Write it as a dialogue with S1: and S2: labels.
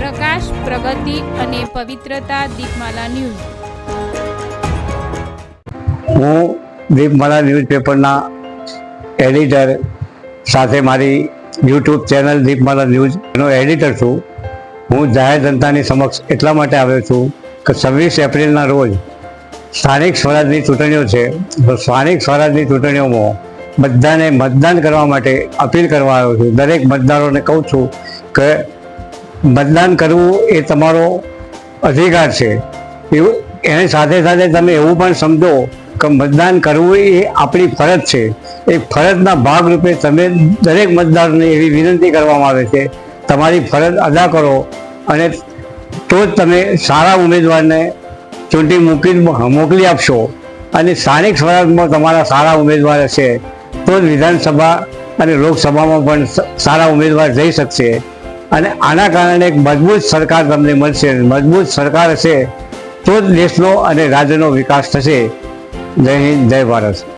S1: પ્રકાશ, પ્રગતિ અને પવિત્રતા દીપમાલા ન્યૂઝ।
S2: હું દીપમાલા ન્યૂઝપેપરના એડિટર સાથે મારી યુટ્યુબ ચેનલ દીપમાલા ન્યૂઝનો એડિટર છું। હું જાહેર જનતાની સમક્ષ એટલા માટે આવ્યો છું કે 26 એપ્રિલના રોજ સ્થાનિક સ્વરાજની ચૂંટણીઓ છે। તો સ્થાનિક સ્વરાજની ચૂંટણીઓમાં બધાને મતદાન કરવા માટે અપીલ કરવા આવ્યો છું। દરેક મતદારોને કહું છું કે મતદાન કરવું એ તમારો અધિકાર છે। એવું એની સાથે સાથે તમે એવું પણ સમજો કે મતદાન કરવું એ આપણી ફરજ છે। એ ફરજના ભાગરૂપે તમે દરેક મતદારોને એવી વિનંતી કરવામાં આવે છે તમારી ફરજ અદા કરો અને તો જ તમે સારા ઉમેદવારને ચૂંટી મોકલી આપશો અને સ્થાનિક સ્વરાજમાં તમારા સારા ઉમેદવાર હશે તો જ વિધાનસભા અને લોકસભામાં પણ સારા ઉમેદવાર જઈ શકશે અને આના કારણે એક મજબૂત સરકાર તમને મળશે। મજબૂત સરકાર હશે તો જ દેશનો અને રાજ્યનો વિકાસ થશે। જય હિન્દ, જય ભારત।